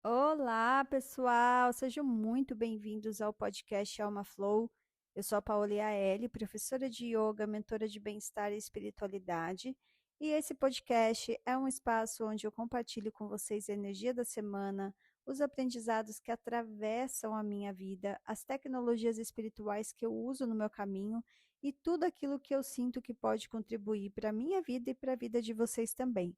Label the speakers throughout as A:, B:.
A: Olá, pessoal! Sejam muito bem-vindos ao podcast Alma Flow. Eu sou a Paola Yaeli, professora de yoga, mentora de bem-estar e espiritualidade. E esse podcast é um espaço onde eu compartilho com vocês a energia da semana, os aprendizados que atravessam a minha vida, as tecnologias espirituais que eu uso no meu caminho e tudo aquilo que eu sinto que pode contribuir para a minha vida e para a vida de vocês também.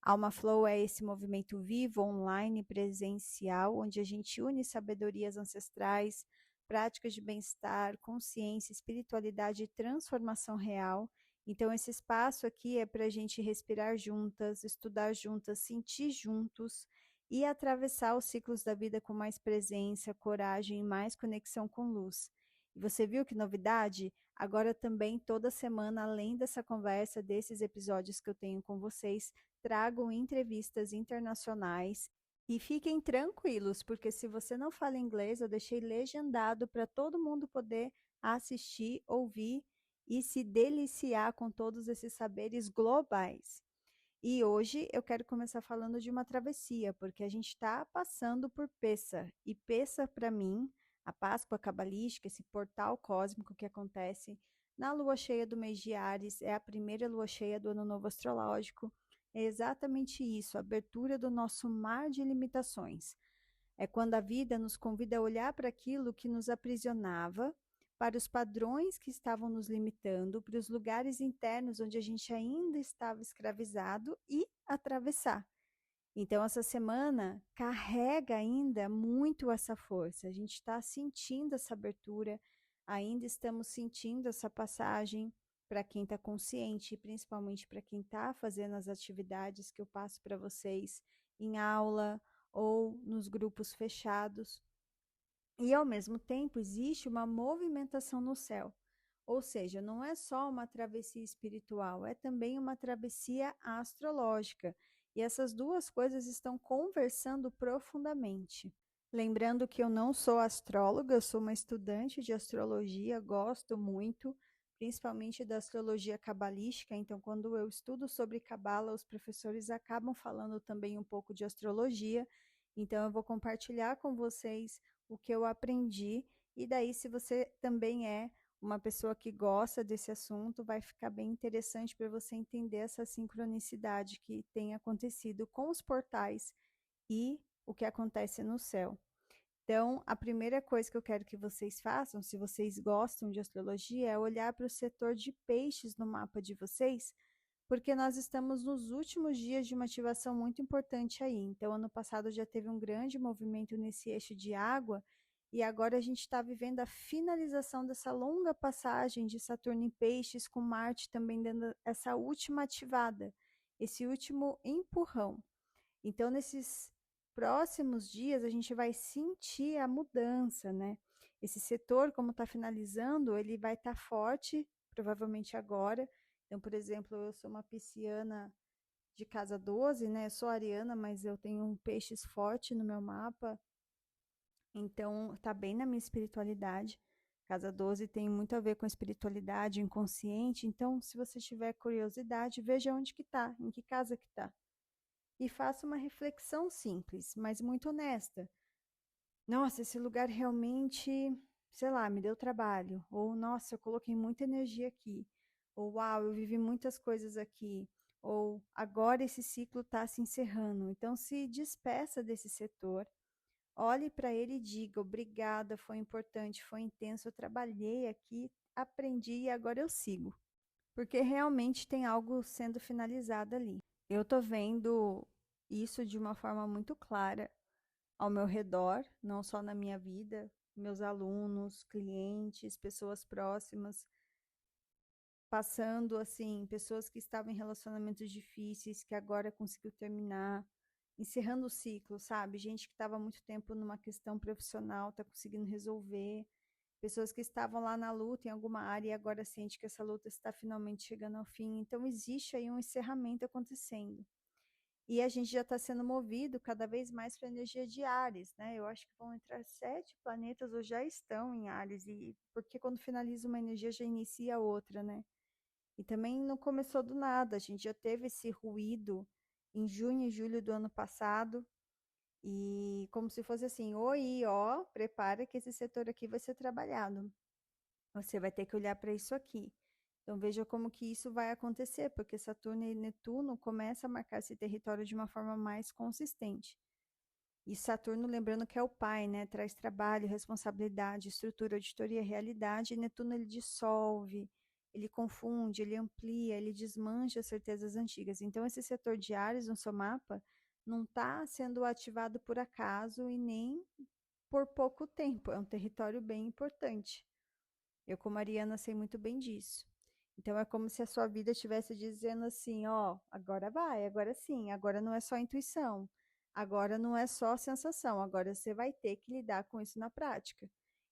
A: Alma Flow é esse movimento vivo, online, presencial, onde a gente une sabedorias ancestrais, práticas de bem-estar, consciência, espiritualidade e transformação real. Então, esse espaço aqui é para a gente respirar juntas, estudar juntas, sentir juntos e atravessar os ciclos da vida com mais presença, coragem e mais conexão com luz. E você viu que novidade? Agora também, toda semana, além dessa conversa, desses episódios que eu tenho com vocês, trago entrevistas internacionais e fiquem tranquilos, porque se você não fala inglês, eu deixei legendado para todo mundo poder assistir, ouvir e se deliciar com todos esses saberes globais. E hoje eu quero começar falando de uma travessia, porque a gente está passando por Pessa. E Pessa, para mim, a Páscoa cabalística, esse portal cósmico que acontece na lua cheia do mês de Áries, é a primeira lua cheia do ano novo astrológico. É exatamente isso, a abertura do nosso mar de limitações. É quando a vida nos convida a olhar para aquilo que nos aprisionava, para os padrões que estavam nos limitando, para os lugares internos onde a gente ainda estava escravizado e atravessar. Então, essa semana carrega ainda muito essa força. A gente está sentindo essa abertura, ainda estamos sentindo essa passagem para quem está consciente, principalmente para quem está fazendo as atividades que eu passo para vocês em aula ou nos grupos fechados. E, ao mesmo tempo, existe uma movimentação no céu. Ou seja, não é só uma travessia espiritual, é também uma travessia astrológica. E essas duas coisas estão conversando profundamente. Lembrando que eu não sou astróloga, eu sou uma estudante de astrologia, gosto muito, principalmente da astrologia cabalística. Então, quando eu estudo sobre cabala, os professores acabam falando também um pouco de astrologia. Então, eu vou compartilhar com vocês o que eu aprendi. E daí, se você também é uma pessoa que gosta desse assunto, vai ficar bem interessante para você entender essa sincronicidade que tem acontecido com os portais e o que acontece no céu. Então, a primeira coisa que eu quero que vocês façam, se vocês gostam de astrologia, é olhar para o setor de peixes no mapa de vocês, porque nós estamos nos últimos dias de uma ativação muito importante aí. Então, ano passado já teve um grande movimento nesse eixo de água, e agora a gente está vivendo a finalização dessa longa passagem de Saturno em Peixes, com Marte também dando essa última ativada, esse último empurrão. Então, nesses próximos dias, a gente vai sentir a mudança, né? Esse setor, como está finalizando, ele vai estar forte, provavelmente agora. Então, por exemplo, eu sou uma pisciana de casa 12, né? Eu sou ariana, mas eu tenho um peixes forte no meu mapa. Então, tá bem na minha espiritualidade. Casa 12 tem muito a ver com espiritualidade, inconsciente. Então, se você tiver curiosidade, veja onde que tá, em que casa que tá. E faça uma reflexão simples, mas muito honesta. Nossa, esse lugar realmente, sei lá, me deu trabalho. Ou, nossa, eu coloquei muita energia aqui. Ou, uau, eu vivi muitas coisas aqui. Ou, agora esse ciclo está se encerrando. Então, se despeça desse setor. Olhe para ele e diga: obrigada, foi importante, foi intenso, eu trabalhei aqui, aprendi e agora eu sigo. Porque realmente tem algo sendo finalizado ali. Eu tô vendo isso de uma forma muito clara ao meu redor, não só na minha vida, meus alunos, clientes, pessoas próximas, passando assim, pessoas que estavam em relacionamentos difíceis, que agora conseguiu terminar, encerrando o ciclo, sabe? Gente que estava há muito tempo numa questão profissional, está conseguindo resolver. Pessoas que estavam lá na luta em alguma área e agora sente que essa luta está finalmente chegando ao fim. Então existe aí um encerramento acontecendo. E a gente já está sendo movido cada vez mais para a energia de Áries, né? Eu acho que vão entrar 7 planetas ou já estão em Áries, e porque quando finaliza uma energia já inicia outra, né? E também não começou do nada, a gente já teve esse ruído em junho e julho do ano passado, E como se fosse assim, oi, ó, prepara que esse setor aqui vai ser trabalhado. Você vai ter que olhar para isso aqui. Então veja como que isso vai acontecer, porque Saturno e Netuno começam a marcar esse território de uma forma mais consistente. E Saturno, lembrando que é o pai, né? Traz trabalho, responsabilidade, estrutura, auditoria, realidade. E Netuno ele dissolve, ele confunde, ele amplia, ele desmancha as certezas antigas. Então esse setor de Áries no seu mapa não está sendo ativado por acaso e nem por pouco tempo. É um território bem importante. Eu, como Ariana, sei muito bem disso. Então é como se a sua vida estivesse dizendo assim, ó, agora vai, agora sim, agora não é só intuição, agora não é só sensação, agora você vai ter que lidar com isso na prática.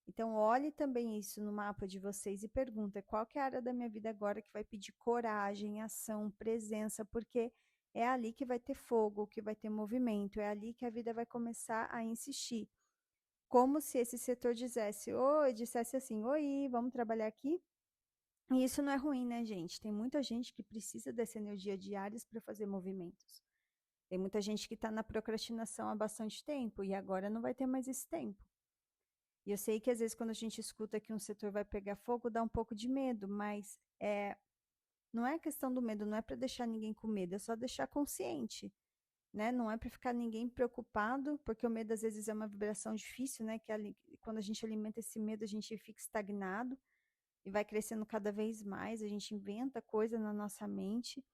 A: Então olhe também isso no mapa de vocês e pergunta qual que é a área da minha vida agora que vai pedir coragem, ação, presença, porque é ali que vai ter fogo, que vai ter movimento, é ali que a vida vai começar a insistir. Como se esse setor dissesse, oi, dissesse assim, oi, vamos trabalhar aqui? E isso não é ruim, né, gente? Tem muita gente que precisa dessa energia diária para fazer movimentos. Tem muita gente que está na procrastinação há bastante tempo e agora não vai ter mais esse tempo. E eu sei que às vezes quando a gente escuta que um setor vai pegar fogo, dá um pouco de medo, mas não é questão do medo, não é para deixar ninguém com medo, é só deixar consciente, né? Não é para ficar ninguém preocupado, porque o medo às vezes é uma vibração difícil, né? Que quando a gente alimenta esse medo, a gente fica estagnado e vai crescendo cada vez mais, a gente inventa coisa na nossa mente.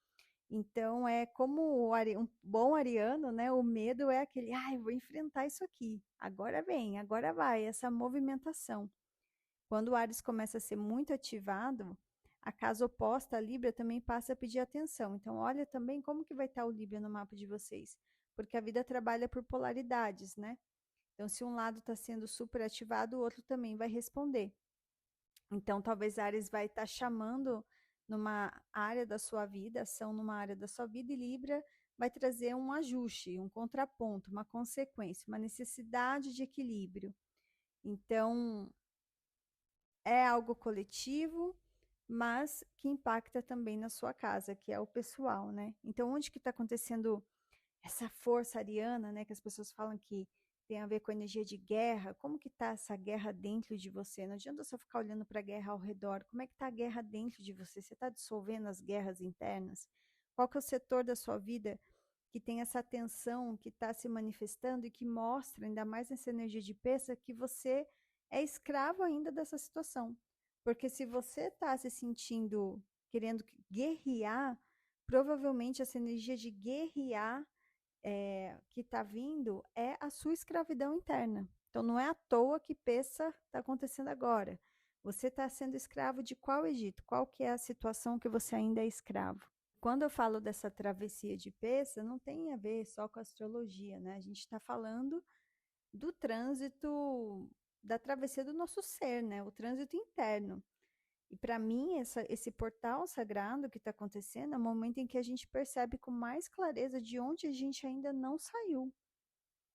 A: Então, é como um bom ariano, né? O medo é aquele, ai, vou enfrentar isso aqui. Agora vem, agora vai, essa movimentação. Quando o Ares começa a ser muito ativado, a casa oposta, a Libra, também passa a pedir atenção. Então, olha também como que vai estar o Libra no mapa de vocês. Porque a vida trabalha por polaridades, né? Então, se um lado está sendo super ativado, o outro também vai responder. Então, talvez Ares vai estar chamando numa área da sua vida, ação numa área da sua vida, e Libra vai trazer um ajuste, um contraponto, uma consequência, uma necessidade de equilíbrio. Então, é algo coletivo, mas que impacta também na sua casa, que é o pessoal, né? Então, onde que está acontecendo essa força ariana, né, que as pessoas falam que tem a ver com energia de guerra, como que tá essa guerra dentro de você? Não adianta só ficar olhando para a guerra ao redor. Como é que tá a guerra dentro de você? Você está dissolvendo as guerras internas? Qual que é o setor da sua vida que tem essa tensão que está se manifestando e que mostra, ainda mais nessa energia de peça, que você é escravo ainda dessa situação? Porque se você está se sentindo querendo guerrear, provavelmente essa energia de guerrear que está vindo é a sua escravidão interna. Então, não é à toa que Peça está acontecendo agora. Você está sendo escravo de qual Egito? Qual que é a situação que você ainda é escravo? Quando eu falo dessa travessia de Peça, não tem a ver só com a astrologia, né? A gente está falando do trânsito, da travessia do nosso ser, né? O trânsito interno. E para mim, esse portal sagrado que está acontecendo é o momento em que a gente percebe com mais clareza de onde a gente ainda não saiu.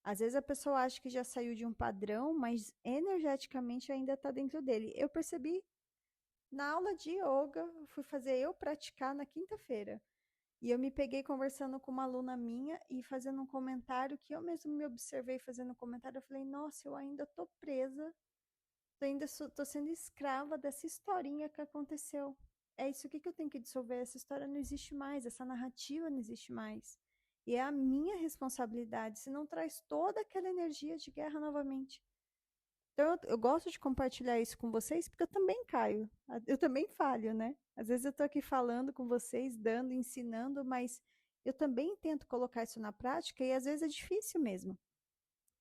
A: Às vezes a pessoa acha que já saiu de um padrão, mas energeticamente ainda está dentro dele. Eu percebi na aula de yoga, fui fazer eu praticar na quinta-feira. E eu me peguei conversando com uma aluna minha e fazendo um comentário que eu mesmo me observei fazendo um comentário. Eu falei, nossa, eu ainda tô presa, eu ainda tô sendo escrava dessa historinha que aconteceu. É isso aqui que eu tenho que dissolver. Essa história não existe mais, essa narrativa não existe mais. E é a minha responsabilidade, se não traz toda aquela energia de guerra novamente. Então, eu gosto de compartilhar isso com vocês, porque eu também caio, eu também falho, né? Às vezes eu tô aqui falando com vocês, dando, ensinando, mas eu também tento colocar isso na prática e às vezes é difícil mesmo.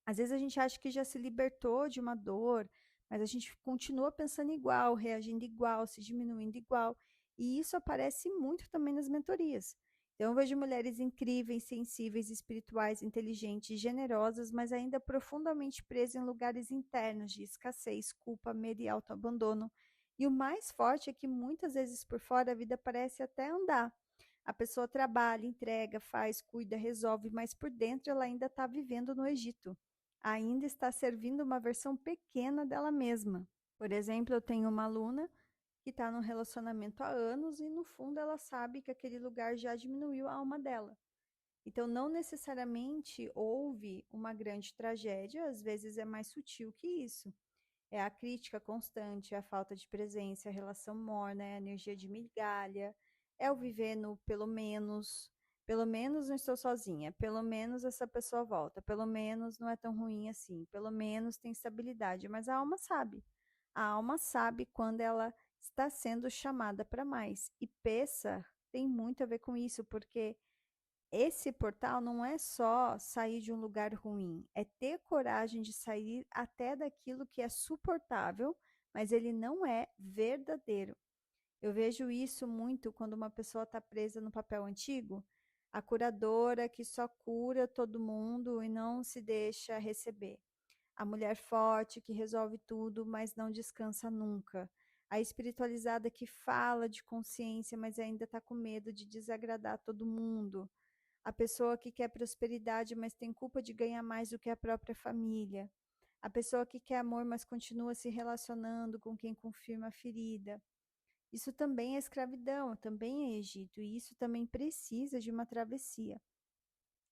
A: Às vezes a gente acha que já se libertou de uma dor, mas a gente continua pensando igual, reagindo igual, se diminuindo igual. E isso aparece muito também nas mentorias. Então, eu vejo mulheres incríveis, sensíveis, espirituais, inteligentes, generosas, mas ainda profundamente presas em lugares internos de escassez, culpa, medo e autoabandono. E o mais forte é que muitas vezes por fora a vida parece até andar. A pessoa trabalha, entrega, faz, cuida, resolve, mas por dentro ela ainda está vivendo no Egito. Ainda está servindo uma versão pequena dela mesma. Por exemplo, eu tenho uma aluna que está num relacionamento há anos e no fundo ela sabe que aquele lugar já diminuiu a alma dela. Então, não necessariamente houve uma grande tragédia, às vezes é mais sutil que isso. É a crítica constante, é a falta de presença, a relação morna, é a energia de migalha, é o viver no pelo menos não estou sozinha, pelo menos essa pessoa volta, pelo menos não é tão ruim assim, pelo menos tem estabilidade, mas a alma sabe. A alma sabe quando ela está sendo chamada para mais. E Pêssar tem muito a ver com isso, porque esse portal não é só sair de um lugar ruim, é ter coragem de sair até daquilo que é suportável, mas ele não é verdadeiro. Eu vejo isso muito quando uma pessoa está presa no papel antigo, a curadora que só cura todo mundo e não se deixa receber. A mulher forte que resolve tudo, mas não descansa nunca. A espiritualizada que fala de consciência, mas ainda está com medo de desagradar todo mundo. A pessoa que quer prosperidade, mas tem culpa de ganhar mais do que a própria família. A pessoa que quer amor, mas continua se relacionando com quem confirma a ferida. Isso também é escravidão, também é Egito, e isso também precisa de uma travessia.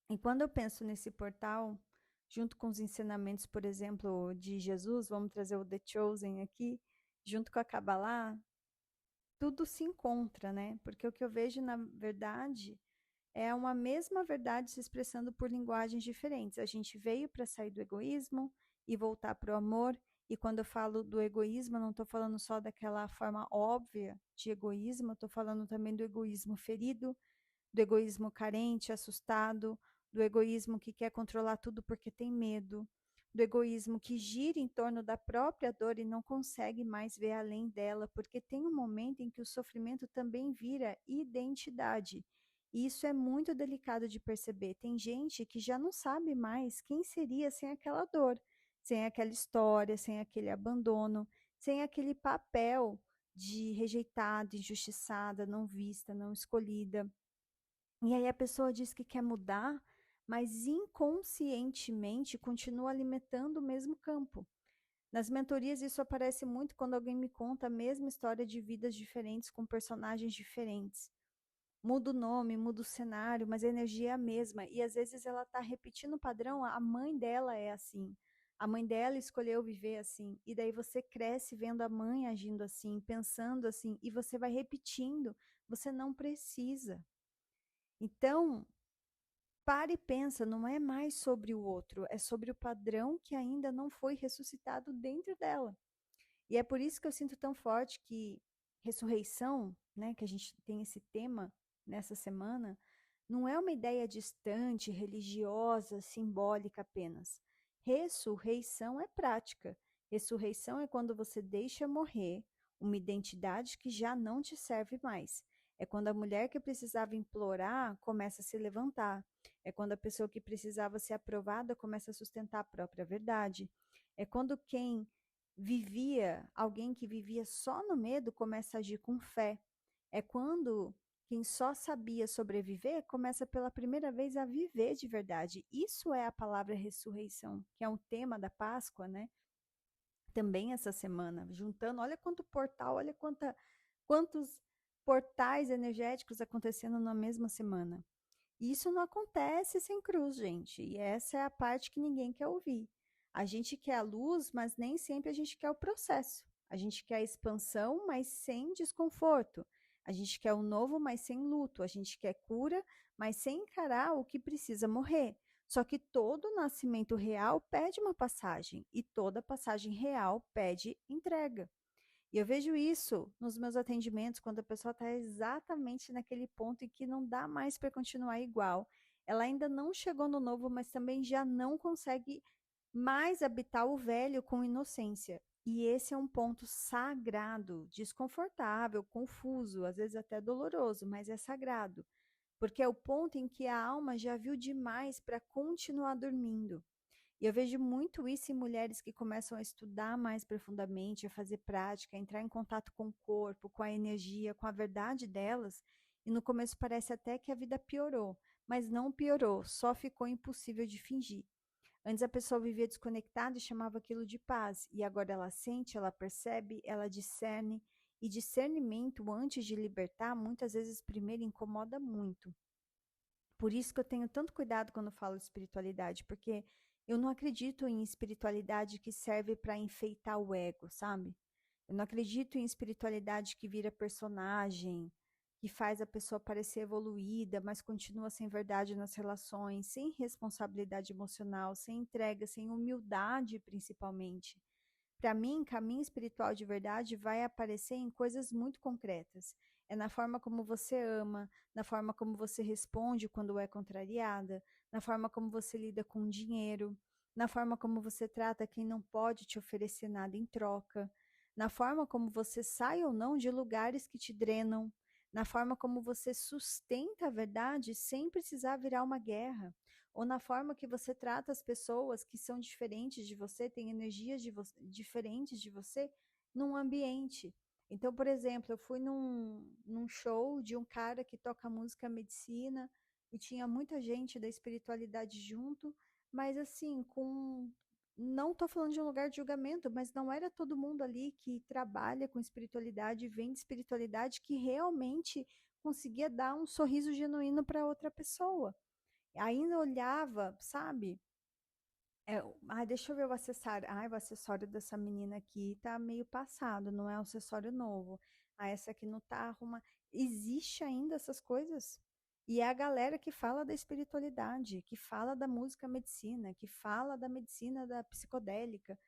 A: E quando eu penso nesse portal, junto com os ensinamentos, por exemplo, de Jesus, vamos trazer o The Chosen aqui, junto com a Kabbalah, tudo se encontra, né? Porque o que eu vejo, na verdade, é uma mesma verdade se expressando por linguagens diferentes. A gente veio para sair do egoísmo e voltar para o amor. E quando eu falo do egoísmo, eu não estou falando só daquela forma óbvia de egoísmo, eu estou falando também do egoísmo ferido, do egoísmo carente, assustado, do egoísmo que quer controlar tudo porque tem medo, do egoísmo que gira em torno da própria dor e não consegue mais ver além dela, porque tem um momento em que o sofrimento também vira identidade. E isso é muito delicado de perceber. Tem gente que já não sabe mais quem seria sem aquela dor, sem aquela história, sem aquele abandono, sem aquele papel de rejeitada, injustiçada, não vista, não escolhida. E aí a pessoa diz que quer mudar, mas inconscientemente continua alimentando o mesmo campo. Nas mentorias isso aparece muito quando alguém me conta a mesma história de vidas diferentes com personagens diferentes. Muda o nome, muda o cenário, mas a energia é a mesma. E às vezes ela está repetindo o padrão, a mãe dela é assim. A mãe dela escolheu viver assim. E daí você cresce vendo a mãe agindo assim, pensando assim, e você vai repetindo. Você não precisa. Então, para e pensa, não é mais sobre o outro, é sobre o padrão que ainda não foi ressuscitado dentro dela. E é por isso que eu sinto tão forte que ressurreição, né, que a gente tem esse tema nessa semana, não é uma ideia distante, religiosa, simbólica apenas. Ressurreição é prática. Ressurreição é quando você deixa morrer uma identidade que já não te serve mais. É quando a mulher que precisava implorar começa a se levantar. É quando a pessoa que precisava ser aprovada começa a sustentar a própria verdade. É quando alguém que vivia só no medo começa a agir com fé. É quando quem só sabia sobreviver começa pela primeira vez a viver de verdade. Isso é a palavra ressurreição, que é um tema da Páscoa, né? Também essa semana, juntando, olha quanto portal, quantos portais energéticos acontecendo na mesma semana. Isso não acontece sem cruz, gente. E essa é a parte que ninguém quer ouvir. A gente quer a luz, mas nem sempre a gente quer o processo. A gente quer a expansão, mas sem desconforto. A gente quer o novo, mas sem luto. A gente quer cura, mas sem encarar o que precisa morrer. Só que todo nascimento real pede uma passagem, e toda passagem real pede entrega. E eu vejo isso nos meus atendimentos, quando a pessoa está exatamente naquele ponto em que não dá mais para continuar igual. Ela ainda não chegou no novo, mas também já não consegue mais habitar o velho com inocência. E esse é um ponto sagrado, desconfortável, confuso, às vezes até doloroso, mas é sagrado, porque é o ponto em que a alma já viu demais para continuar dormindo. E eu vejo muito isso em mulheres que começam a estudar mais profundamente, a fazer prática, a entrar em contato com o corpo, com a energia, com a verdade delas. E no começo parece até que a vida piorou, mas não piorou, só ficou impossível de fingir. Antes a pessoa vivia desconectada e chamava aquilo de paz, e agora ela sente, ela percebe, ela discerne, e discernimento antes de libertar, muitas vezes primeiro incomoda muito. Por isso que eu tenho tanto cuidado quando falo de espiritualidade, porque eu não acredito em espiritualidade que serve para enfeitar o ego, sabe? Eu não acredito em espiritualidade que vira personagem, que faz a pessoa parecer evoluída, mas continua sem verdade nas relações, sem responsabilidade emocional, sem entrega, sem humildade, principalmente. Para mim, caminho espiritual de verdade vai aparecer em coisas muito concretas. É na forma como você ama, na forma como você responde quando é contrariada, na forma como você lida com o dinheiro, na forma como você trata quem não pode te oferecer nada em troca, na forma como você sai ou não de lugares que te drenam, na forma como você sustenta a verdade sem precisar virar uma guerra, ou na forma que você trata as pessoas que são diferentes de você, têm energias diferentes de você, num ambiente. Então, por exemplo, eu fui num show de um cara que toca música medicina e tinha muita gente da espiritualidade junto, mas assim, com. Não estou falando de um lugar de julgamento, mas não era todo mundo ali que trabalha com espiritualidade, vem de espiritualidade, que realmente conseguia dar um sorriso genuíno para outra pessoa. Ainda olhava, sabe? Deixa eu ver o acessório. O acessório dessa menina aqui tá meio passado, não é um acessório novo. Essa aqui não tá arrumada. Existe ainda essas coisas? E é a galera que fala da espiritualidade, que fala da música medicina, que fala da medicina da psicodélica.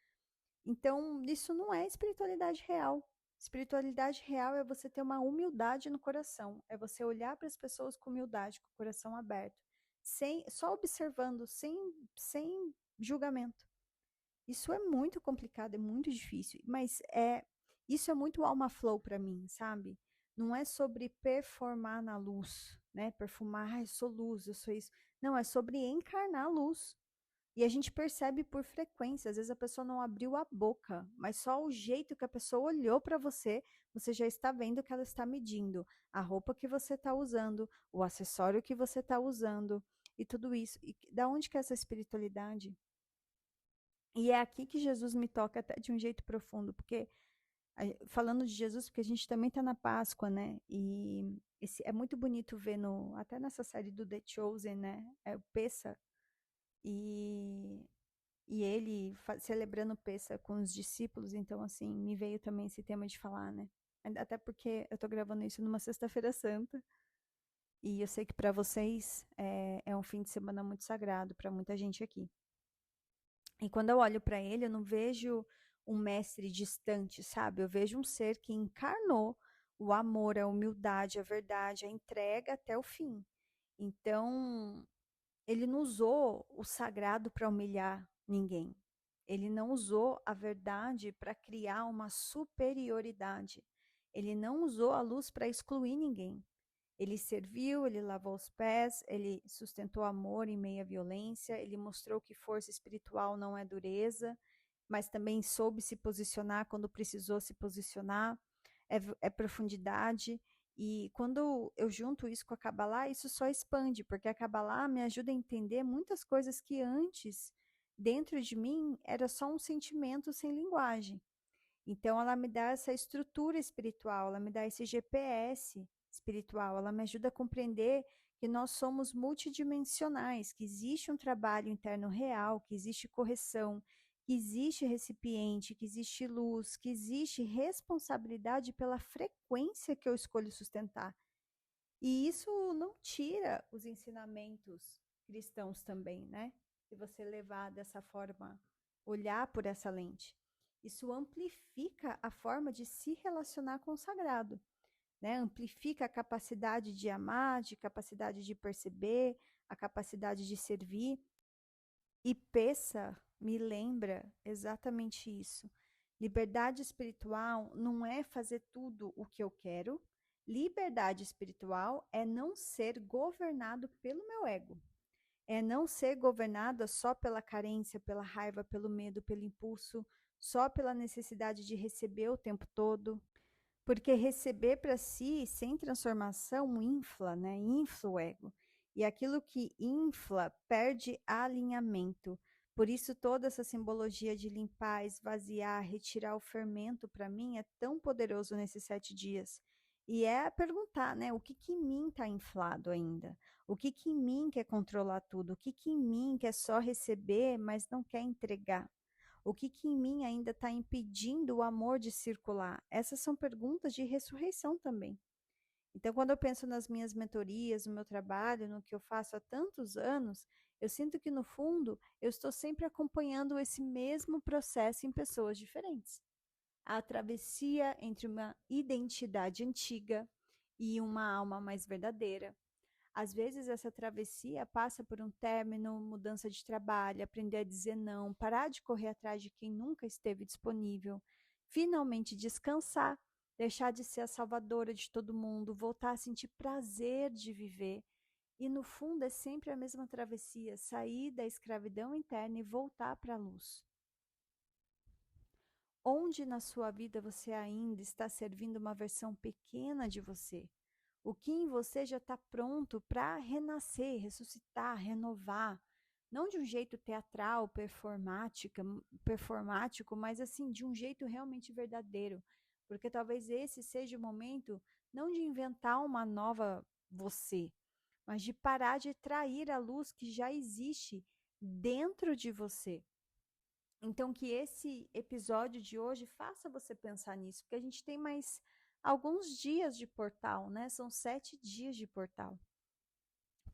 A: Então, isso não é espiritualidade real. Espiritualidade real é você ter uma humildade no coração, é você olhar para as pessoas com humildade, com o coração aberto, só observando, sem julgamento. Isso é muito complicado, é muito difícil, mas isso é muito alma flow para mim, sabe? Não é sobre performar na luz, né? Perfumar, eu sou luz, eu sou isso. Não, é sobre encarnar a luz. E a gente percebe por frequência, às vezes a pessoa não abriu a boca, mas só o jeito que a pessoa olhou para você, você já está vendo que ela está medindo a roupa que você está usando, o acessório que você está usando e tudo isso. E da onde que é essa espiritualidade? E é aqui que Jesus me toca até de um jeito profundo, porque falando de Jesus, porque a gente também está na Páscoa, né? E é muito bonito ver até nessa série do The Chosen, né? É o Pessa. E ele celebrando Pessa com os discípulos, então assim, me veio também esse tema de falar, né? Até porque eu tô gravando isso numa sexta-feira santa, e eu sei que para vocês é um fim de semana muito sagrado para muita gente aqui. E quando eu olho para ele, eu não vejo um mestre distante, sabe? Eu vejo um ser que encarnou o amor, a humildade, a verdade, a entrega até o fim. Então, ele não usou o sagrado para humilhar ninguém. Ele não usou a verdade para criar uma superioridade. Ele não usou a luz para excluir ninguém. Ele serviu, ele lavou os pés, ele sustentou amor em meio à violência, ele mostrou que força espiritual não é dureza, mas também soube se posicionar quando precisou se posicionar, é profundidade. E quando eu junto isso com a Kabbalah, isso só expande, porque a Kabbalah me ajuda a entender muitas coisas que antes, dentro de mim, era só um sentimento sem linguagem. Então, ela me dá essa estrutura espiritual, ela me dá esse GPS espiritual, ela me ajuda a compreender que nós somos multidimensionais, que existe um trabalho interno real, que existe correção, que existe recipiente, que existe luz, que existe responsabilidade pela frequência que eu escolho sustentar. E isso não tira os ensinamentos cristãos também, né? Se você levar dessa forma, olhar por essa lente. Isso amplifica a forma de se relacionar com o sagrado, né? Amplifica a capacidade de amar, de capacidade de perceber, a capacidade de servir. E Peça me lembra exatamente isso. Liberdade espiritual não é fazer tudo o que eu quero. Liberdade espiritual é não ser governado pelo meu ego. É não ser governada só pela carência, pela raiva, pelo medo, pelo impulso, só pela necessidade de receber o tempo todo. Porque receber para si, sem transformação, infla, né? Infla o ego. E aquilo que infla perde alinhamento. Por isso, toda essa simbologia de limpar, esvaziar, retirar o fermento, para mim, é tão poderoso nesses 7 dias. E é perguntar, né? O que que em mim está inflado ainda? O que que em mim quer controlar tudo? O que que em mim quer só receber, mas não quer entregar? O que que em mim ainda está impedindo o amor de circular? Essas são perguntas de ressurreição também. Então, quando eu penso nas minhas mentorias, no meu trabalho, no que eu faço há tantos anos, eu sinto que, no fundo, eu estou sempre acompanhando esse mesmo processo em pessoas diferentes. A travessia entre uma identidade antiga e uma alma mais verdadeira. Às vezes, essa travessia passa por um término, mudança de trabalho, aprender a dizer não, parar de correr atrás de quem nunca esteve disponível, finalmente descansar, deixar de ser a salvadora de todo mundo, voltar a sentir prazer de viver. E no fundo é sempre a mesma travessia, sair da escravidão interna e voltar para a luz. Onde na sua vida você ainda está servindo uma versão pequena de você? O que em você já está pronto para renascer, ressuscitar, renovar? Não de um jeito teatral, performático, mas assim, de um jeito realmente verdadeiro. Porque talvez esse seja o momento não de inventar uma nova você, mas de parar de trair a luz que já existe dentro de você. Então, que esse episódio de hoje faça você pensar nisso, porque a gente tem mais alguns dias de portal, né? São 7 dias de portal.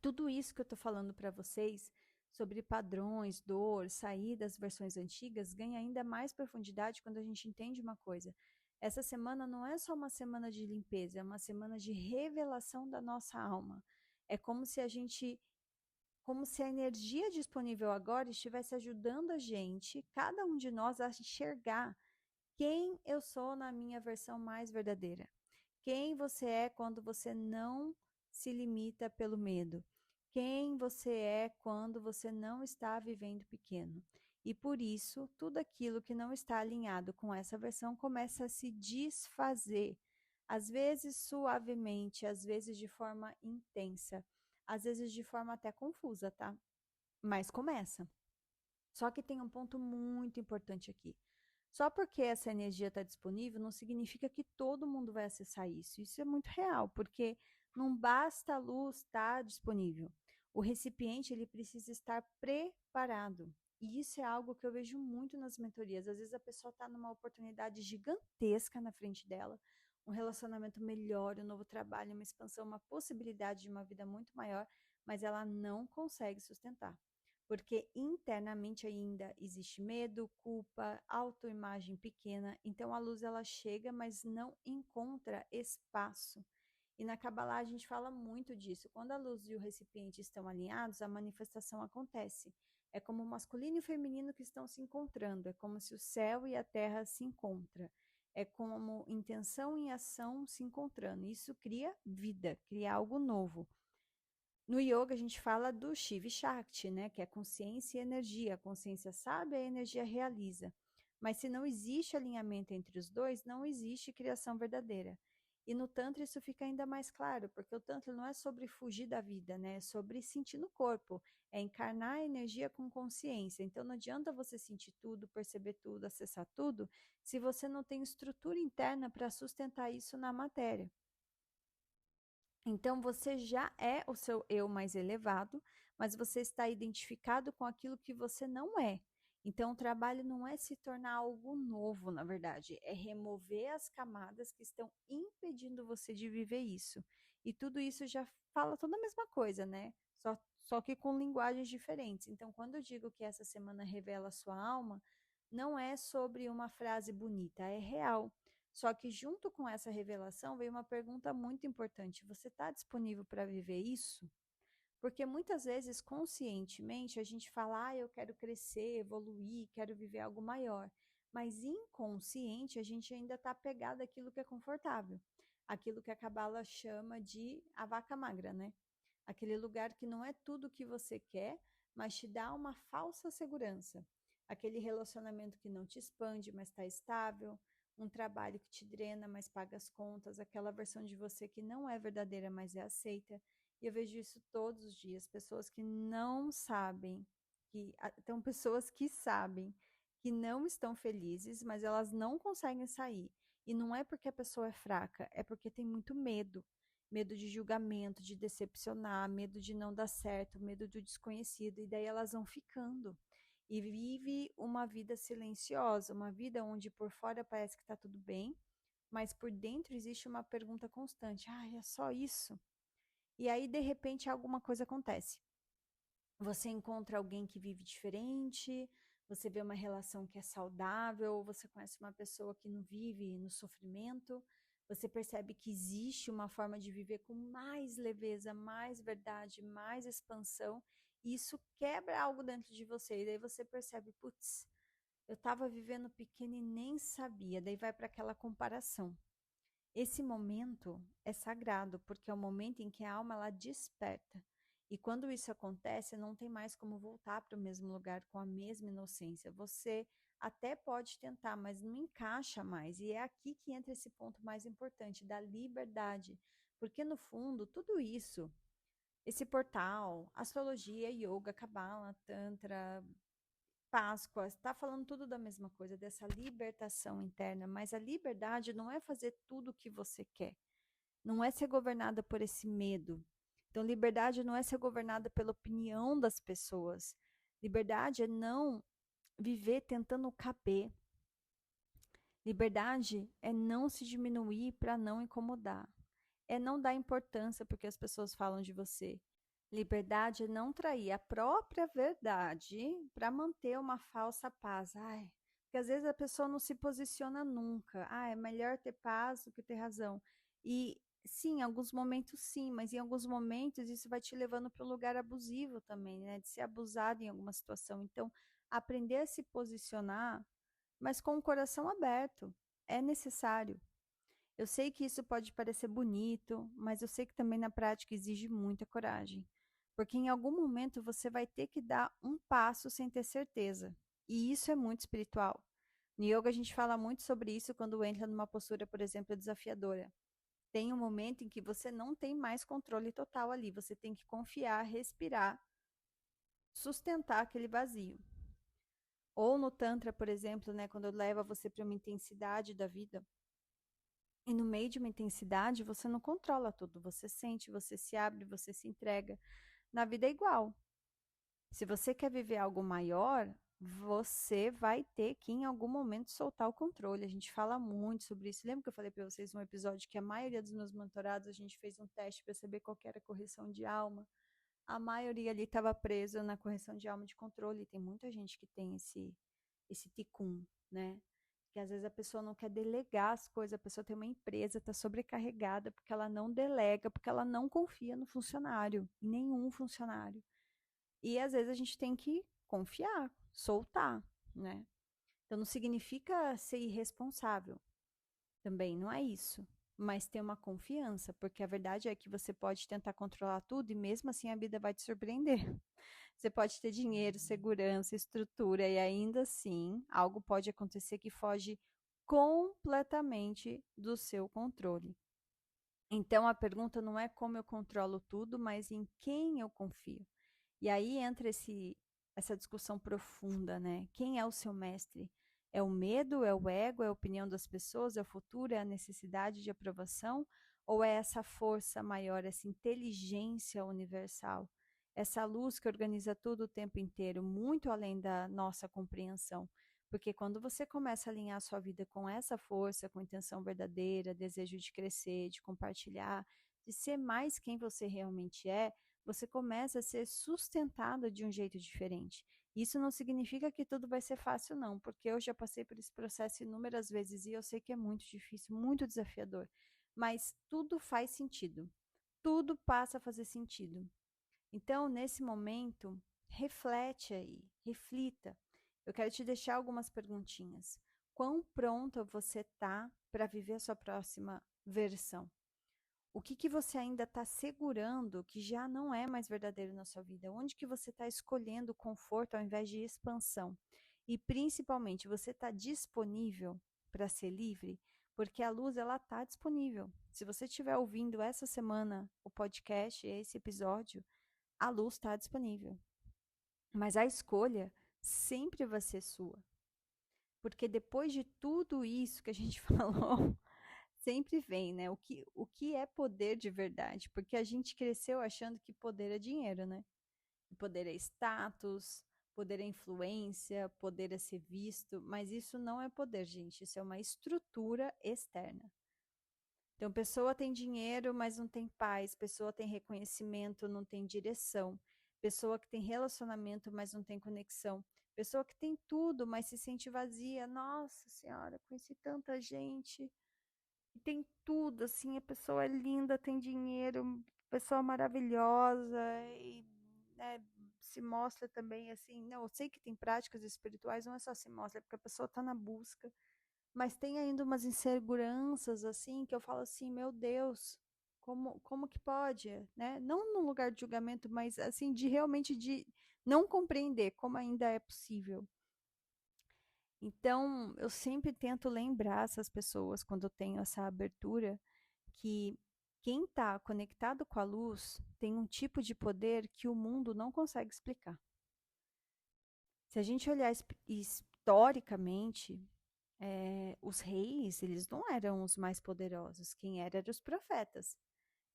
A: Tudo isso que eu estou falando para vocês sobre padrões, dor, sair das versões antigas, ganha ainda mais profundidade quando a gente entende uma coisa. Essa semana não é só uma semana de limpeza, é uma semana de revelação da nossa alma. É como se a energia disponível agora estivesse ajudando a gente, cada um de nós, a enxergar quem eu sou na minha versão mais verdadeira. Quem você é quando você não se limita pelo medo. Quem você é quando você não está vivendo pequeno. E por isso, tudo aquilo que não está alinhado com essa versão começa a se desfazer. Às vezes suavemente, às vezes de forma intensa, às vezes de forma até confusa, tá? Mas começa. Só que tem um ponto muito importante aqui. Só porque essa energia está disponível não significa que todo mundo vai acessar isso. Isso é muito real, porque não basta a luz estar disponível. O recipiente ele precisa estar preparado. E isso é algo que eu vejo muito nas mentorias. Às vezes a pessoa está numa oportunidade gigantesca na frente dela, um relacionamento melhor, um novo trabalho, uma expansão, uma possibilidade de uma vida muito maior, mas ela não consegue sustentar porque internamente ainda existe medo, culpa, autoimagem pequena. Então a luz ela chega, mas não encontra espaço. E na Kabbalah a gente fala muito disso. Quando a luz e o recipiente estão alinhados, a manifestação acontece. É como o masculino e o feminino que estão se encontrando. É como se o céu e a terra se encontram. É como intenção e ação se encontrando. Isso cria vida, cria algo novo. No yoga, a gente fala do Shiva Shakti, né? Que é consciência e energia. A consciência sabe, a energia realiza. Mas se não existe alinhamento entre os dois, não existe criação verdadeira. E no Tantra isso fica ainda mais claro, porque o Tantra não é sobre fugir da vida, né? É sobre sentir no corpo, é encarnar a energia com consciência. Então não adianta você sentir tudo, perceber tudo, acessar tudo, se você não tem estrutura interna para sustentar isso na matéria. Então, você já é o seu eu mais elevado, mas você está identificado com aquilo que você não é. Então, o trabalho não é se tornar algo novo, na verdade, é remover as camadas que estão impedindo você de viver isso. E tudo isso já fala toda a mesma coisa, né? Só que com linguagens diferentes. Então, quando eu digo que essa semana revela a sua alma, não é sobre uma frase bonita, é real. Só que junto com essa revelação veio uma pergunta muito importante: você está disponível para viver isso? Porque muitas vezes, conscientemente, a gente fala, eu quero crescer, evoluir, quero viver algo maior. Mas inconsciente, a gente ainda está apegado àquilo que é confortável. Aquilo que a Cabala chama de a vaca magra, né? Aquele lugar que não é tudo o que você quer, mas te dá uma falsa segurança. Aquele relacionamento que não te expande, mas está estável. Um trabalho que te drena, mas paga as contas. Aquela versão de você que não é verdadeira, mas é aceita. E eu vejo isso todos os dias. Pessoas que não sabem, então pessoas que sabem que não estão felizes, mas elas não conseguem sair. E não é porque a pessoa é fraca, é porque tem muito medo. Medo de julgamento, de decepcionar, medo de não dar certo, medo do desconhecido. E daí elas vão ficando. E vive uma vida silenciosa, uma vida onde por fora parece que está tudo bem, mas por dentro existe uma pergunta constante: ah, é só isso? E aí, de repente, alguma coisa acontece. Você encontra alguém que vive diferente, você vê uma relação que é saudável, você conhece uma pessoa que não vive no sofrimento, você percebe que existe uma forma de viver com mais leveza, mais verdade, mais expansão, e isso quebra algo dentro de você, e daí você percebe, putz, eu estava vivendo pequeno e nem sabia, daí vai para aquela comparação. Esse momento é sagrado, porque é o momento em que a alma ela desperta. E quando isso acontece, não tem mais como voltar para o mesmo lugar com a mesma inocência. Você até pode tentar, mas não encaixa mais. E é aqui que entra esse ponto mais importante, da liberdade. Porque no fundo, tudo isso, esse portal, astrologia, yoga, cabala, tantra, Páscoa, está falando tudo da mesma coisa, dessa libertação interna, mas a liberdade não é fazer tudo o que você quer, não é ser governada por esse medo. Então, liberdade não é ser governada pela opinião das pessoas. Liberdade é não viver tentando caber. Liberdade é não se diminuir para não incomodar. É não dar importância porque as pessoas falam de você. Liberdade é não trair a própria verdade para manter uma falsa paz. Ai, porque às vezes a pessoa não se posiciona nunca. Ah, é melhor ter paz do que ter razão. E sim, em alguns momentos sim, mas em alguns momentos isso vai te levando para um lugar abusivo também, né? De ser abusado em alguma situação. Então, aprender a se posicionar, mas com o coração aberto, é necessário. Eu sei que isso pode parecer bonito, mas eu sei que também na prática exige muita coragem. Porque em algum momento você vai ter que dar um passo sem ter certeza. E isso é muito espiritual. No yoga a gente fala muito sobre isso quando entra numa postura, por exemplo, desafiadora. Tem um momento em que você não tem mais controle total ali. Você tem que confiar, respirar, sustentar aquele vazio. Ou no Tantra, por exemplo, né, quando leva você para uma intensidade da vida, e no meio de uma intensidade, você não controla tudo. Você sente, você se abre, você se entrega. Na vida é igual. Se você quer viver algo maior, você vai ter que, em algum momento, soltar o controle. A gente fala muito sobre isso. Lembra que eu falei para vocês num episódio que a maioria dos meus mentorados, a gente fez um teste para saber qual que era a correção de alma? A maioria ali estava presa na correção de alma de controle. Tem muita gente que tem esse ticum, né? Que às vezes a pessoa não quer delegar as coisas, a pessoa tem uma empresa, está sobrecarregada porque ela não delega, porque ela não confia no funcionário, em nenhum funcionário. E às vezes a gente tem que confiar, soltar, né? Então não significa ser irresponsável, também não é isso. Mas ter uma confiança, porque a verdade é que você pode tentar controlar tudo e mesmo assim a vida vai te surpreender. Você pode ter dinheiro, segurança, estrutura e ainda assim algo pode acontecer que foge completamente do seu controle. Então a pergunta não é como eu controlo tudo, mas em quem eu confio. E aí entra essa discussão profunda, né? Quem é o seu mestre? É o medo, é o ego, é a opinião das pessoas, é o futuro, é a necessidade de aprovação? Ou é essa força maior, essa inteligência universal? Essa luz que organiza tudo o tempo inteiro, muito além da nossa compreensão. Porque quando você começa a alinhar a sua vida com essa força, com intenção verdadeira, desejo de crescer, de compartilhar, de ser mais quem você realmente é, você começa a ser sustentada de um jeito diferente. Isso não significa que tudo vai ser fácil, não, porque eu já passei por esse processo inúmeras vezes e eu sei que é muito difícil, muito desafiador. Mas tudo faz sentido. Tudo passa a fazer sentido. Então, nesse momento, reflete aí, reflita. Eu quero te deixar algumas perguntinhas. Quão pronta você está para viver a sua próxima versão? O que que você ainda está segurando que já não é mais verdadeiro na sua vida? Onde que você está escolhendo conforto ao invés de expansão? E principalmente, você está disponível para ser livre? Porque a luz, ela está disponível. Se você estiver ouvindo essa semana o podcast, esse episódio, a luz está disponível. Mas a escolha sempre vai ser sua. Porque depois de tudo isso que a gente falou, sempre vem, né? O que é poder de verdade? Porque a gente cresceu achando que poder é dinheiro, né? Poder é status, poder é influência, poder é ser visto, mas isso não é poder, gente. Isso é uma estrutura externa. Então, pessoa tem dinheiro, mas não tem paz. Pessoa tem reconhecimento, não tem direção. Pessoa que tem relacionamento, mas não tem conexão. Pessoa que tem tudo, mas se sente vazia. Nossa Senhora, conheci tanta gente. E tem tudo, assim, a pessoa é linda, tem dinheiro, pessoa maravilhosa e né, se mostra também assim. Não, eu sei que tem práticas espirituais, não é só se mostra, é porque a pessoa está na busca. Mas tem ainda umas inseguranças, assim, que eu falo assim, meu Deus, como que pode, né? Não num lugar de julgamento, mas assim, de realmente de não compreender como ainda é possível. Então, eu sempre tento lembrar essas pessoas, quando eu tenho essa abertura, que quem está conectado com a luz tem um tipo de poder que o mundo não consegue explicar. Se a gente olhar historicamente, os reis, eles não eram os mais poderosos. Quem era eram os profetas.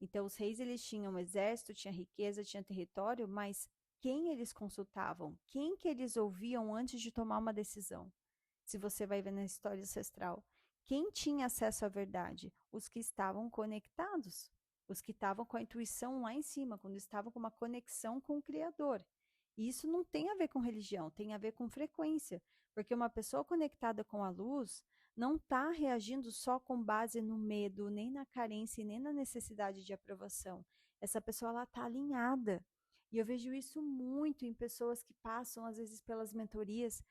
A: Então, os reis, eles tinham um exército, tinha riqueza, tinha território, mas quem eles consultavam? Quem que eles ouviam antes de tomar uma decisão? Se você vai ver na história ancestral. Quem tinha acesso à verdade? Os que estavam conectados. Os que estavam com a intuição lá em cima, quando estavam com uma conexão com o Criador. E isso não tem a ver com religião, tem a ver com frequência. Porque uma pessoa conectada com a luz não está reagindo só com base no medo, nem na carência, nem na necessidade de aprovação. Essa pessoa ela está alinhada. E eu vejo isso muito em pessoas que passam, às vezes, pelas mentorias,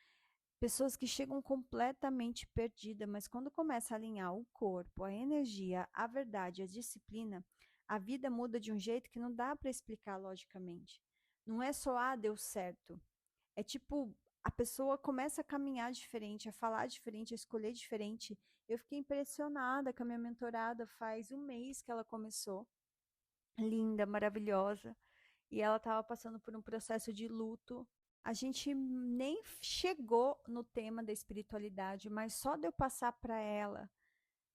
A: pessoas que chegam completamente perdidas, mas quando começa a alinhar o corpo, a energia, a verdade, a disciplina, a vida muda de um jeito que não dá para explicar logicamente. Não é só, deu certo. É tipo, a pessoa começa a caminhar diferente, a falar diferente, a escolher diferente. Eu fiquei impressionada com a minha mentorada, faz um mês que ela começou. Linda, maravilhosa. E ela estava passando por um processo de luto. A gente nem chegou no tema da espiritualidade, mas só de eu passar para ela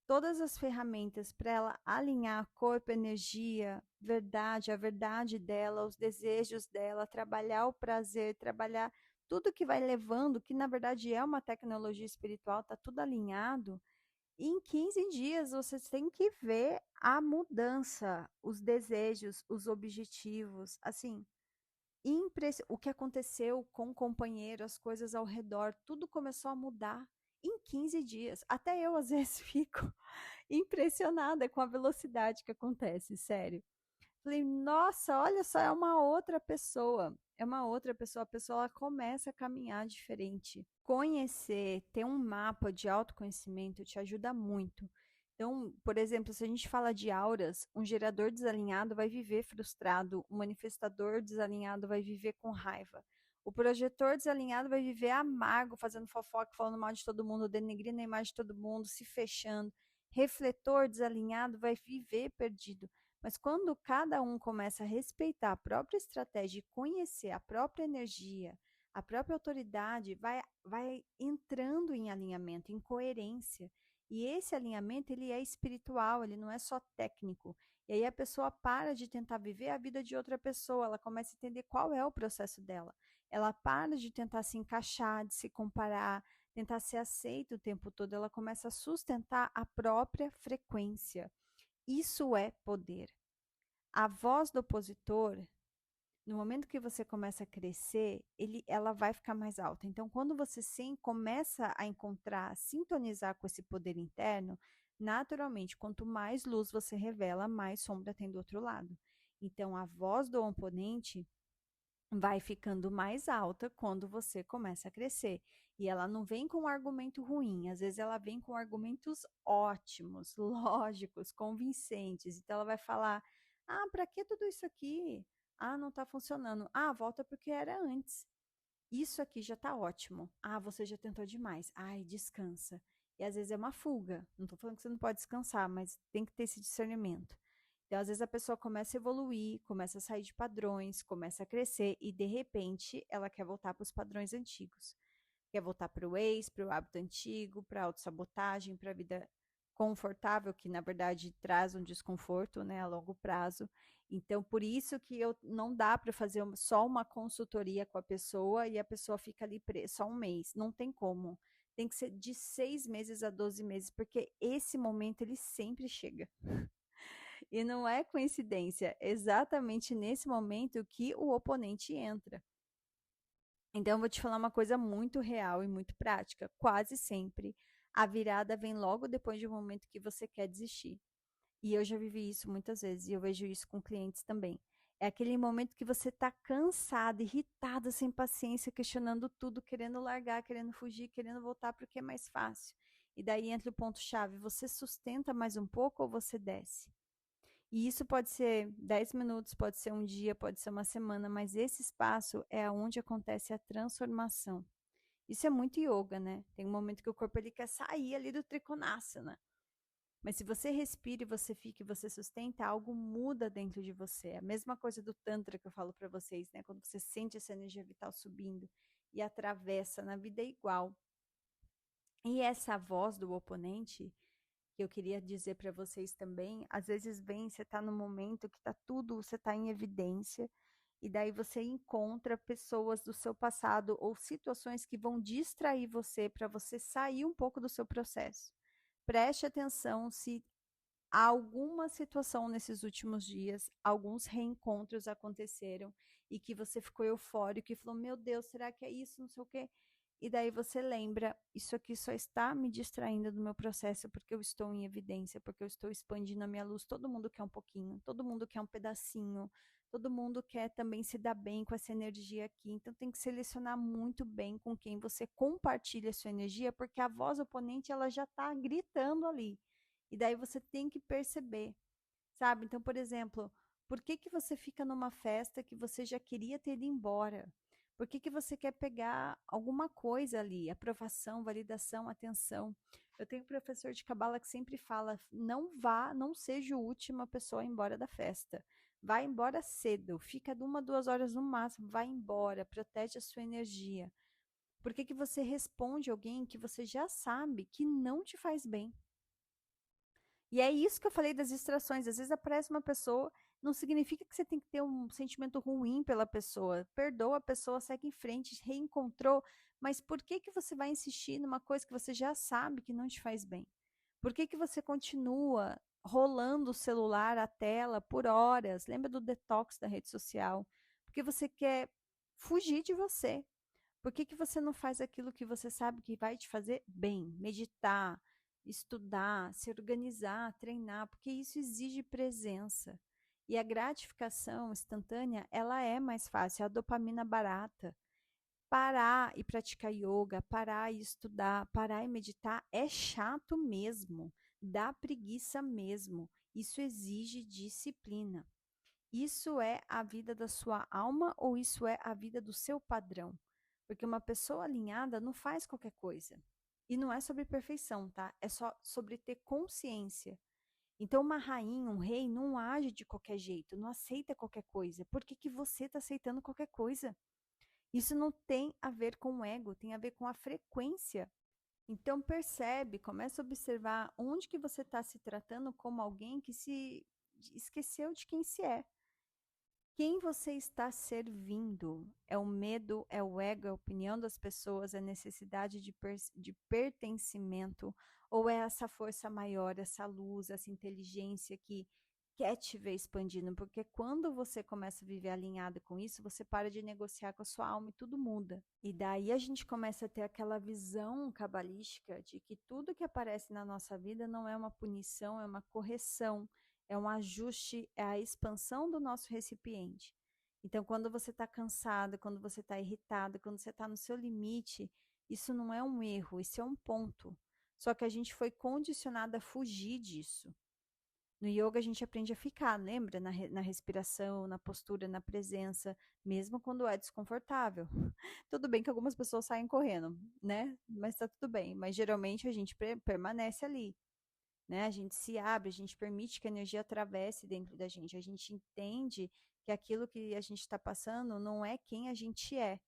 A: todas as ferramentas para ela alinhar corpo, energia, verdade, a verdade dela, os desejos dela, trabalhar o prazer, trabalhar tudo que vai levando, que na verdade é uma tecnologia espiritual, tá tudo alinhado. E em 15 dias vocês têm que ver a mudança, os desejos, os objetivos, assim, o que aconteceu com o companheiro, as coisas ao redor, tudo começou a mudar em 15 dias. Até eu, às vezes, fico impressionada com a velocidade que acontece, sério. Falei, nossa, olha só, é uma outra pessoa. É uma outra pessoa. A pessoa ela começa a caminhar diferente. Conhecer, ter um mapa de autoconhecimento te ajuda muito. Então, por exemplo, se a gente fala de auras, um gerador desalinhado vai viver frustrado, um manifestador desalinhado vai viver com raiva. O projetor desalinhado vai viver amargo, fazendo fofoca, falando mal de todo mundo, denegrindo a imagem de todo mundo, se fechando. Refletor desalinhado vai viver perdido. Mas quando cada um começa a respeitar a própria estratégia e conhecer a própria energia, a própria autoridade, vai entrando em alinhamento, em coerência. E esse alinhamento, ele é espiritual, ele não é só técnico. E aí a pessoa para de tentar viver a vida de outra pessoa, ela começa a entender qual é o processo dela. Ela para de tentar se encaixar, de se comparar, tentar ser aceita o tempo todo, ela começa a sustentar a própria frequência. Isso é poder. A voz do opositor, no momento que você começa a crescer, ela vai ficar mais alta. Então, quando você sim começa a encontrar, a sintonizar com esse poder interno, naturalmente, quanto mais luz você revela, mais sombra tem do outro lado. Então, a voz do oponente vai ficando mais alta quando você começa a crescer. E ela não vem com um argumento ruim, às vezes ela vem com argumentos ótimos, lógicos, convincentes. Então ela vai falar: para que tudo isso aqui? Não está funcionando. Volta porque era antes. Isso aqui já está ótimo. Você já tentou demais. Ai, descansa. E às vezes é uma fuga. Não estou falando que você não pode descansar, mas tem que ter esse discernimento. Então, às vezes a pessoa começa a evoluir, começa a sair de padrões, começa a crescer e de repente ela quer voltar para os padrões antigos. Quer voltar para o ex, para o hábito antigo, para a autossabotagem, para a vida confortável, que na verdade traz um desconforto, né, a longo prazo. Então, por isso que não dá para fazer só uma consultoria com a pessoa e a pessoa fica ali só um mês. Não tem como. Tem que ser de 6 meses a 12 meses, porque esse momento ele sempre chega. E não é coincidência, é exatamente nesse momento que o oponente entra. Então, eu vou te falar uma coisa muito real e muito prática. Quase sempre a virada vem logo depois de um momento que você quer desistir. E eu já vivi isso muitas vezes, e eu vejo isso com clientes também. É aquele momento que você está cansado, irritado, sem paciência, questionando tudo, querendo largar, querendo fugir, querendo voltar para o que é mais fácil. E daí entra o ponto-chave: você sustenta mais um pouco ou você desce? E isso pode ser 10 minutos, pode ser um dia, pode ser uma semana, mas esse espaço é onde acontece a transformação. Isso é muito yoga, né? Tem um momento que o corpo ele quer sair ali do trikonasana. Mas se você respira e você fica e você sustenta, algo muda dentro de você. A mesma coisa do Tantra que eu falo para vocês, né? Quando você sente essa energia vital subindo e atravessa na vida é igual. E essa voz do oponente, que eu queria dizer para vocês também, às vezes vem, você está no momento que está tudo, você está em evidência, e daí você encontra pessoas do seu passado ou situações que vão distrair você para você sair um pouco do seu processo. Preste atenção se há alguma situação nesses últimos dias, alguns reencontros aconteceram e que você ficou eufórico e falou: Meu Deus, será que é isso? Não sei o quê. E daí você lembra: isso aqui só está me distraindo do meu processo porque eu estou em evidência, porque eu estou expandindo a minha luz. Todo mundo quer um pouquinho, todo mundo quer um pedacinho, todo mundo quer também se dar bem com essa energia aqui. Então tem que selecionar muito bem com quem você compartilha a sua energia, porque a voz oponente ela já está gritando ali. E daí você tem que perceber, sabe? Então, por exemplo, por que que você fica numa festa que você já queria ter ido embora? Por que que você quer pegar alguma coisa ali? Aprovação, validação, atenção. Eu tenho um professor de cabala que sempre fala: não vá, não seja a última pessoa a ir embora da festa. Vai embora cedo, fica de 1, 2 horas no máximo, vai embora, protege a sua energia. Por que que você responde alguém que você já sabe que não te faz bem? E é isso que eu falei das distrações. Às vezes aparece uma pessoa, não significa que você tem que ter um sentimento ruim pela pessoa. Perdoa a pessoa, segue em frente, reencontrou. Mas por que que você vai insistir numa coisa que você já sabe que não te faz bem? Por que que você continua rolando o celular, a tela, por horas? Lembra do detox da rede social? Porque você quer fugir de você. Por que que você não faz aquilo que você sabe que vai te fazer bem? Meditar, estudar, se organizar, treinar, porque isso exige presença. E a gratificação instantânea, ela é mais fácil, a dopamina barata. Parar e praticar yoga, parar e estudar, parar e meditar é chato mesmo, dá preguiça mesmo. Isso exige disciplina. Isso é a vida da sua alma ou isso é a vida do seu padrão? Porque uma pessoa alinhada não faz qualquer coisa. E não é sobre perfeição, tá? É só sobre ter consciência. Então, uma rainha, um rei, não age de qualquer jeito, não aceita qualquer coisa. Por que, que você está aceitando qualquer coisa? Isso não tem a ver com o ego, tem a ver com a frequência. Então, percebe, começa a observar onde que você está se tratando como alguém que se esqueceu de quem se é. Quem você está servindo? É o medo, é o ego, é a opinião das pessoas, é a necessidade de pertencimento? Ou é essa força maior, essa luz, essa inteligência que quer te ver expandindo? Porque quando você começa a viver alinhado com isso, você para de negociar com a sua alma e tudo muda. E daí a gente começa a ter aquela visão cabalística de que tudo que aparece na nossa vida não é uma punição, é uma correção, é um ajuste, é a expansão do nosso recipiente. Então, quando você está cansado, quando você está irritado, quando você está no seu limite, isso não é um erro, isso é um ponto. Só que a gente foi condicionado a fugir disso. No yoga a gente aprende a ficar, lembra? Na respiração, na postura, na presença, mesmo quando é desconfortável. Tudo bem que algumas pessoas saem correndo, né? Mas tá tudo bem. Mas geralmente a gente permanece ali, né? A gente se abre, a gente permite que a energia atravesse dentro da gente. A gente entende que aquilo que a gente está passando não é quem a gente é.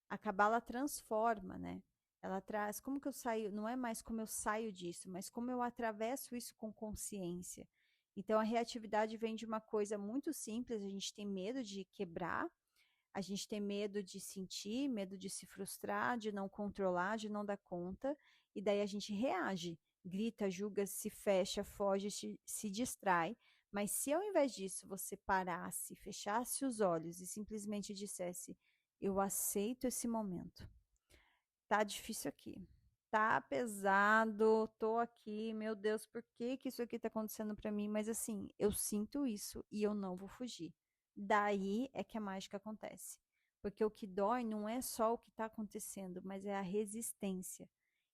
A: A Cabala transforma, né? Ela traz como que eu saio, não é mais como eu saio disso, mas como eu atravesso isso com consciência. Então a reatividade vem de uma coisa muito simples, a gente tem medo de quebrar, a gente tem medo de sentir, medo de se frustrar, de não controlar, de não dar conta, e daí a gente reage, grita, julga, se fecha, foge, se distrai. Mas se ao invés disso você parasse, fechasse os olhos e simplesmente dissesse: eu aceito esse momento. Tá difícil aqui. Tá pesado, tô aqui, meu Deus, por que que isso aqui tá acontecendo pra mim? Mas assim, eu sinto isso e eu não vou fugir. Daí é que a mágica acontece. Porque o que dói não é só o que está acontecendo, mas é a resistência.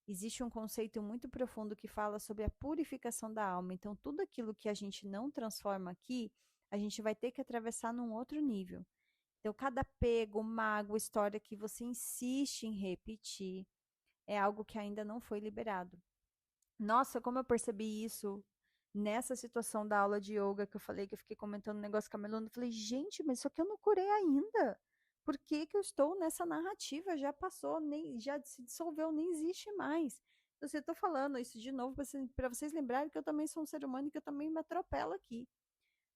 A: Existe um conceito muito profundo que fala sobre a purificação da alma. Então, tudo aquilo que a gente não transforma aqui, a gente vai ter que atravessar num outro nível. Então, cada apego, mágoa, história que você insiste em repetir é algo que ainda não foi liberado. Nossa, como eu percebi isso nessa situação da aula de yoga que eu falei, que eu fiquei comentando um negócio com a Melona, eu falei, gente, mas isso aqui eu não curei ainda. Por que que eu estou nessa narrativa? Já passou, nem já se dissolveu, nem existe mais. Então, eu estou falando isso de novo para vocês lembrarem que eu também sou um ser humano e que eu também me atropelo aqui.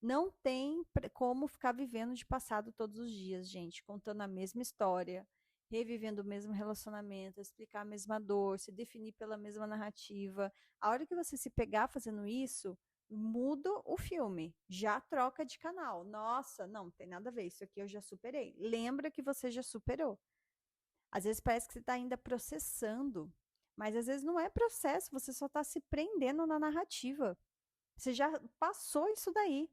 A: Não tem como ficar vivendo de passado todos os dias, gente, contando a mesma história, revivendo o mesmo relacionamento, explicar a mesma dor, se definir pela mesma narrativa. A hora que você se pegar fazendo isso, muda o filme, já troca de canal. Nossa, não tem nada a ver, isso aqui eu já superei. Lembra que você já superou. Às vezes parece que você está ainda processando, mas às vezes não é processo, você só está se prendendo na narrativa. Você já passou isso daí.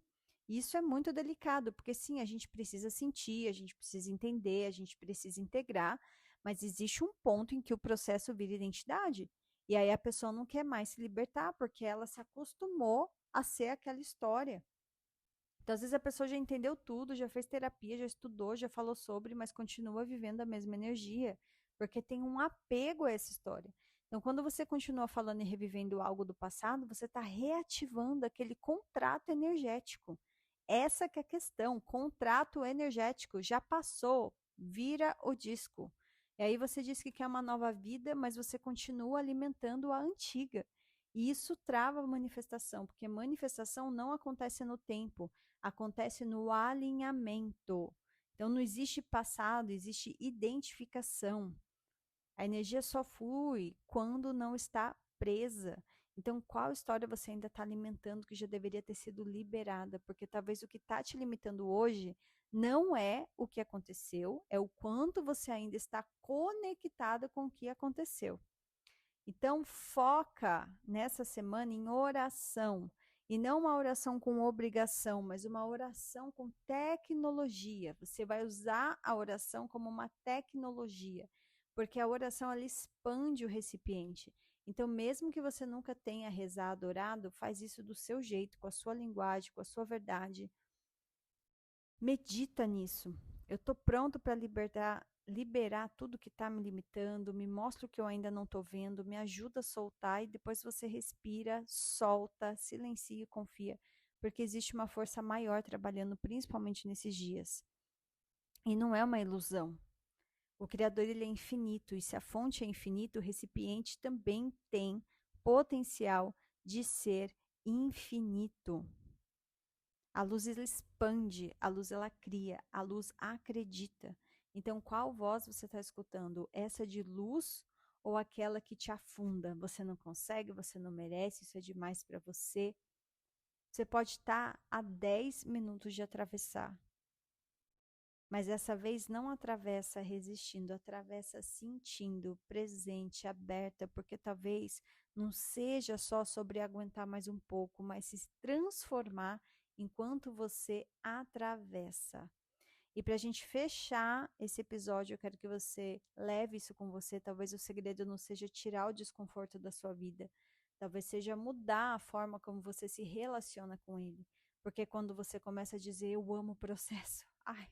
A: Isso é muito delicado, porque sim, a gente precisa sentir, a gente precisa entender, a gente precisa integrar, mas existe um ponto em que o processo vira identidade. E aí a pessoa não quer mais se libertar, porque ela se acostumou a ser aquela história. Então, às vezes a pessoa já entendeu tudo, já fez terapia, já estudou, já falou sobre, mas continua vivendo a mesma energia, porque tem um apego a essa história. Então, quando você continua falando e revivendo algo do passado, você está reativando aquele contrato energético. Essa que é a questão, contrato energético, já passou, vira o disco. E aí você diz que quer uma nova vida, mas você continua alimentando a antiga. E isso trava a manifestação, porque manifestação não acontece no tempo, acontece no alinhamento. Então não existe passado, existe identificação. A energia só flui quando não está presa. Então, qual história você ainda está alimentando que já deveria ter sido liberada? Porque talvez o que está te limitando hoje não é o que aconteceu, é o quanto você ainda está conectada com o que aconteceu. Então, foca nessa semana em oração. E não uma oração com obrigação, mas uma oração com tecnologia. Você vai usar a oração como uma tecnologia, porque a oração ela expande o recipiente. Então, mesmo que você nunca tenha rezado, orado, faz isso do seu jeito, com a sua linguagem, com a sua verdade. Medita nisso. Eu estou pronto para liberar tudo que está me limitando, me mostra o que eu ainda não estou vendo, me ajuda a soltar e depois você respira, solta, silencia e confia, porque existe uma força maior trabalhando principalmente nesses dias. E não é uma ilusão. O Criador ele é infinito e se a fonte é infinita, o recipiente também tem potencial de ser infinito. A luz ela expande, a luz ela cria, a luz acredita. Então, qual voz você está escutando? Essa de luz ou aquela que te afunda? Você não consegue, você não merece, isso é demais para você. Você pode estar a 10 minutos de atravessar, mas dessa vez não atravessa resistindo, atravessa sentindo, presente, aberta, porque talvez não seja só sobre aguentar mais um pouco, mas se transformar enquanto você atravessa. E para a gente fechar esse episódio, eu quero que você leve isso com você. Talvez o segredo não seja tirar o desconforto da sua vida, talvez seja mudar a forma como você se relaciona com ele. Porque quando você começa a dizer eu amo o processo, ai,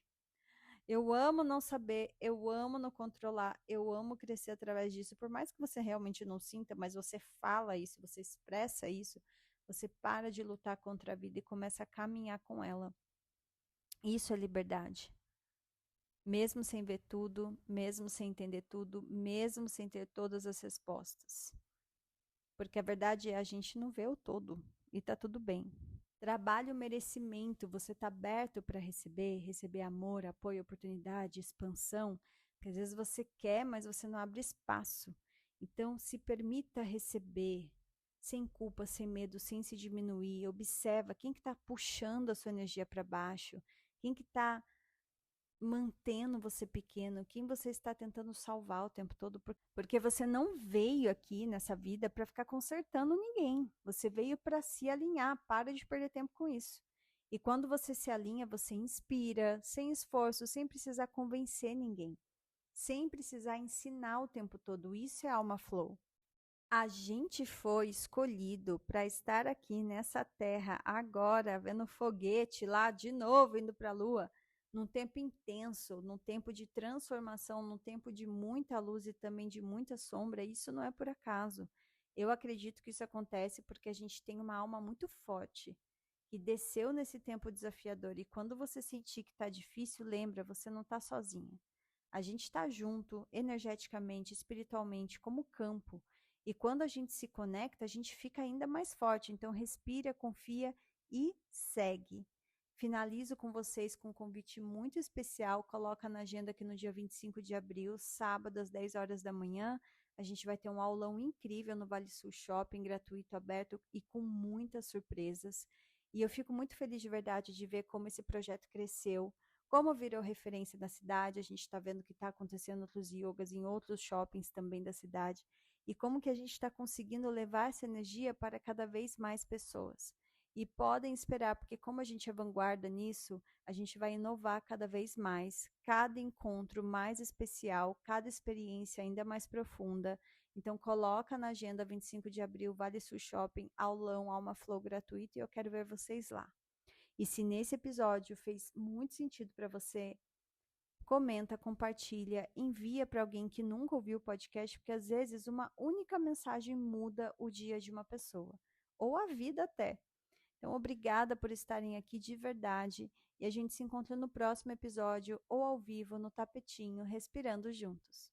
A: eu amo não saber, eu amo não controlar, eu amo crescer através disso. Por mais que você realmente não sinta, mas você fala isso, você expressa isso, você para de lutar contra a vida e começa a caminhar com ela. Isso é liberdade. mesmo sem ver tudo, mesmo sem entender tudo, mesmo sem ter todas as respostas. Porque a verdade é a gente não vê o todo e tá tudo bem. Trabalho merecimento, você está aberto para receber amor, apoio, oportunidade, expansão, porque às vezes você quer, mas você não abre espaço. Então, se permita receber, sem culpa, sem medo, sem se diminuir. Observa quem que está puxando a sua energia para baixo, quem que está mantendo você pequeno, quem você está tentando salvar o tempo todo, porque você não veio aqui nessa vida para ficar consertando ninguém. Você veio para se alinhar, para de perder tempo com isso. E quando você se alinha, você inspira, sem esforço, sem precisar convencer ninguém, sem precisar ensinar o tempo todo. Isso é alma flow. A gente foi escolhido para estar aqui nessa terra agora, vendo foguete lá de novo indo para a lua, num tempo intenso, num tempo de transformação, num tempo de muita luz e também de muita sombra. Isso não é por acaso. Eu acredito que isso acontece porque a gente tem uma alma muito forte que desceu nesse tempo desafiador. E quando você sentir que está difícil, lembra, você não está sozinha. A gente está junto, energeticamente, espiritualmente, como campo. E quando a gente se conecta, a gente fica ainda mais forte. Então, respira, confia e segue. Finalizo com vocês com um convite muito especial. Coloca na agenda que no dia 25 de abril, sábado, às 10 horas da manhã, a gente vai ter um aulão incrível no Vale Sul Shopping, gratuito, aberto e com muitas surpresas. E eu fico muito feliz de verdade de ver como esse projeto cresceu, como virou referência da cidade. A gente está vendo que está acontecendo outros yogas em outros shoppings também da cidade. E como que a gente está conseguindo levar essa energia para cada vez mais pessoas. E podem esperar, porque como a gente é vanguarda nisso, a gente vai inovar cada vez mais, cada encontro mais especial, cada experiência ainda mais profunda. Então coloca na agenda 25 de abril, Vale Sul Shopping, aulão, Alma Flow gratuito, e eu quero ver vocês lá. E se nesse episódio fez muito sentido para você, comenta, compartilha, envia para alguém que nunca ouviu o podcast, porque às vezes uma única mensagem muda o dia de uma pessoa, ou a vida até. Então, obrigada por estarem aqui de verdade e a gente se encontra no próximo episódio ou ao vivo no tapetinho, respirando juntos.